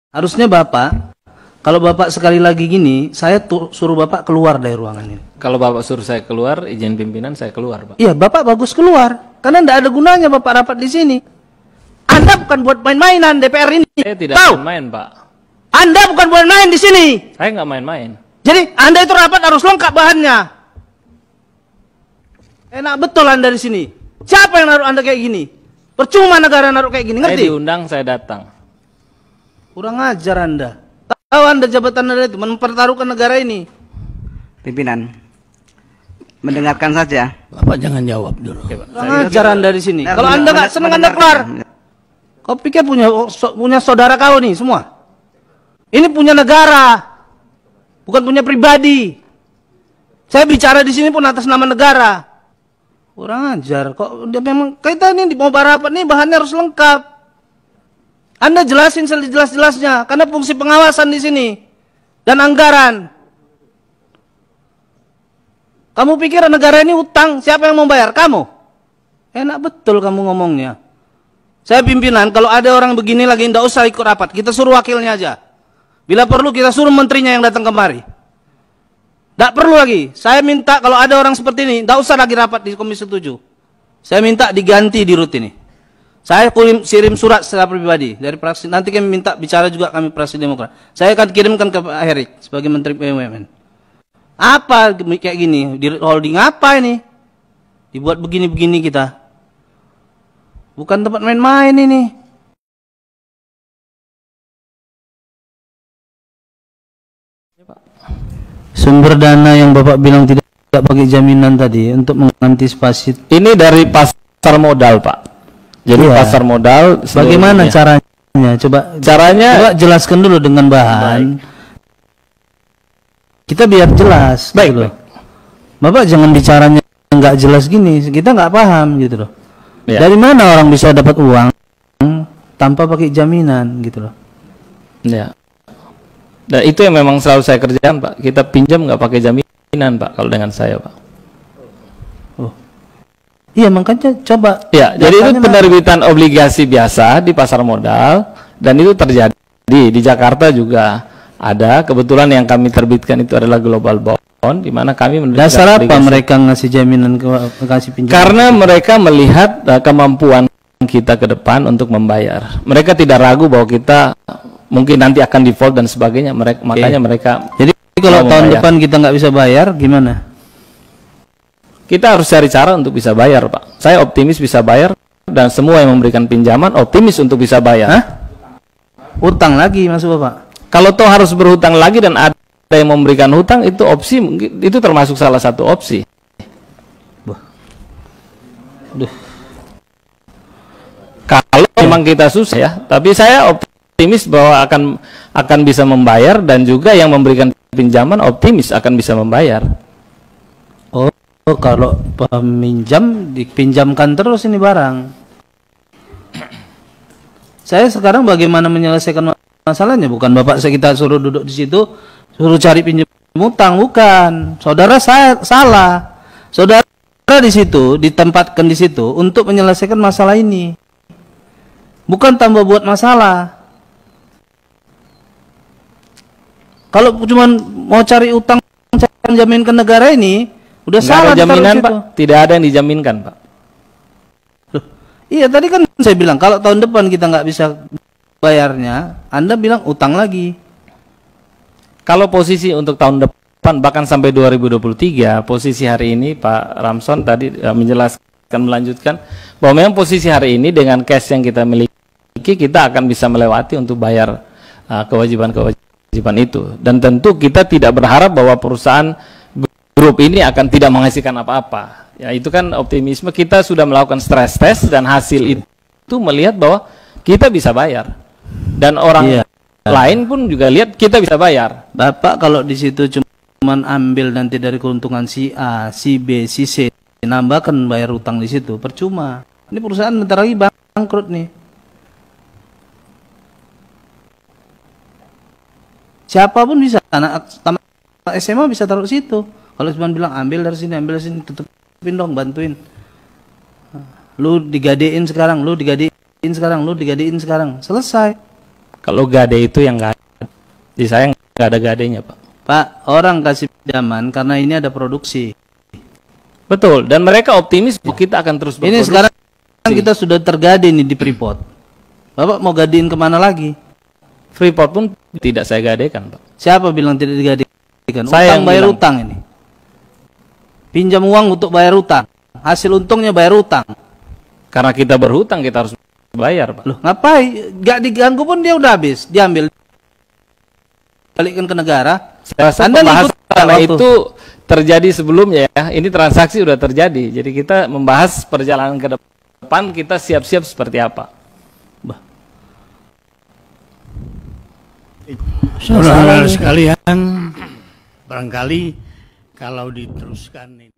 Harusnya Bapak, kalau Bapak sekali lagi gini, saya suruh Bapak keluar dari ruangan ini. Kalau Bapak suruh saya keluar, izin pimpinan saya keluar, Pak. Iya, Bapak bagus keluar. Karena tidak ada gunanya Bapak rapat di sini. Anda bukan buat main-mainan DPR ini. Saya tidak main-main, Pak. Anda bukan buat main di sini. Saya nggak main-main. Jadi Anda itu rapat harus lengkap bahannya. Enak betul Anda di sini. Siapa yang naruh Anda kayak gini? Percuma negara naruh kayak gini, ngerti? Saya diundang, saya datang. Kurang ajar Anda. Tahu Anda jabatan Anda itu mempertaruhkan negara ini. Pimpinan, mendengarkan saja. Bapak jangan jawab dulu. Kurang ajar Anda di sini. Kalau Anda nggak senang Anda keluar. Kau pikir punya saudara kau nih semua? Ini punya negara, bukan punya pribadi. Saya bicara di sini pun atas nama negara. Kurang ajar. Kok dia memang kita ini mau barapat nih bahannya harus lengkap. Anda jelasin sejelas-jelasnya, karena fungsi pengawasan di sini dan anggaran. Kamu pikir negara ini utang, siapa yang mau bayar? Kamu? Enak betul kamu ngomongnya. Saya pimpinan, kalau ada orang begini lagi, tidak usah ikut rapat. Kita suruh wakilnya aja. Bila perlu kita suruh menterinya yang datang kemari. Tidak perlu lagi. Saya minta kalau ada orang seperti ini, tidak usah lagi rapat di Komisi 7. Saya minta diganti di rut ini. Saya kirim surat secara pribadi dari praksi. Nanti kami minta bicara juga kami praksi Demokrat. Saya akan kirimkan ke Pak Herik sebagai Menteri BUMN. Apa kayak gini? Di holding apa ini? Dibuat begini-begini kita. Bukan tempat main-main ini. Sumber dana yang Bapak bilang tidak pakai jaminan tadi untuk mengantisipasi. Ini dari pasar modal, Pak. Jadi iya. Pasar modal. Bagaimana caranya? Coba jelaskan dulu dengan bahan. Baik. Kita biar jelas. Baik, gitu loh. Bapak jangan bicaranya nggak jelas gini. Kita nggak paham gitu loh. Ya. Dari mana orang bisa dapat uang tanpa pakai jaminan gitu loh? Ya. Dan itu yang memang selalu saya kerjakan, Pak. Kita pinjam nggak pakai jaminan, Pak. Kalau dengan saya, Pak. Oh. Iya, makanya coba. Ya, jadi itu penerbitan obligasi biasa di pasar modal dan itu terjadi di Jakarta juga ada. Kebetulan yang kami terbitkan itu adalah global bond, di mana kami menerbitkan. Dasar apa mereka ngasih jaminan kasih pinjaman? Karena mereka melihat kemampuan kita ke depan untuk membayar. Mereka tidak ragu bahwa kita mungkin nanti akan default dan sebagainya. Makanya mereka. Jadi kalau tahun depan kita nggak bisa bayar, gimana? Kita harus cari cara untuk bisa bayar, Pak. Saya optimis bisa bayar dan semua yang memberikan pinjaman optimis untuk bisa bayar. Hah? Utang lagi maksud Bapak? Kalau toh harus berhutang lagi dan ada yang memberikan hutang, itu opsi, itu termasuk salah satu opsi. Duh. Kalau memang kita susah ya, tapi saya optimis bahwa akan bisa membayar dan juga yang memberikan pinjaman optimis akan bisa membayar. Oh, kalau peminjam dipinjamkan terus ini barang. Saya sekarang bagaimana menyelesaikan masalahnya? Bukan Bapak kita suruh duduk di situ, suruh cari pinjam utang, bukan. Saudara saya salah. Saudara di situ ditempatkan di situ untuk menyelesaikan masalah ini. Bukan tambah buat masalah. Kalau cuma mau cari utang jaminkan negara ini, udah nggak salah ada jaminan, Pak. situ. Tidak ada yang dijaminkan, Pak. Loh, iya tadi kan saya bilang kalau tahun depan kita nggak bisa bayarnya, Anda bilang utang lagi. Kalau posisi untuk tahun depan bahkan sampai 2023, posisi hari ini Pak Ramson tadi menjelaskan, melanjutkan bahwa memang posisi hari ini dengan cash yang kita miliki, kita akan bisa melewati untuk bayar kewajiban-kewajiban itu. Dan tentu kita tidak berharap bahwa perusahaan grup ini akan tidak menghasilkan apa-apa. Ya, itu kan optimisme. Kita sudah melakukan stress test dan hasil itu melihat bahwa kita bisa bayar. Dan orang lain pun juga lihat kita bisa bayar. Bapak kalau di situ cuma ambil nanti dari keuntungan si A, si B, si C, nambahkan bayar utang di situ, percuma. Ini perusahaan bentar lagi bangkrut nih. Siapapun bisa, anak SMA bisa taruh situ. Kalau cuma bilang ambil dari sini, tutupin dong, bantuin. Lu digadein sekarang, lu digadein sekarang, lu digadein sekarang, selesai. Kalau gade itu yang nggak ada. Di saya nggak ada gadenya, Pak. Pak, orang kasih pinjaman karena ini ada produksi. Betul, dan mereka optimis kita akan terus Ini berproduksi. sekarang kita sudah tergade nih di Freeport. Bapak mau gadein kemana lagi? Freeport pun tidak saya gadekan, Pak. Siapa bilang tidak digadekan? Saya Utang yang bayar bilang. utang ini. Pinjam uang untuk bayar utang. Hasil untungnya bayar utang. Karena kita berhutang, kita harus bayar, Pak. Loh, ngapain? Gak diganggu pun dia udah habis. Diambil. Balikkan ke negara. Saya rasa Anda pembahasan ikut waktu. itu terjadi sebelumnya ya. Ini transaksi sudah terjadi. Jadi kita membahas perjalanan ke depan, kita siap-siap seperti apa. Saudara sekalian, barangkali kalau diteruskan ini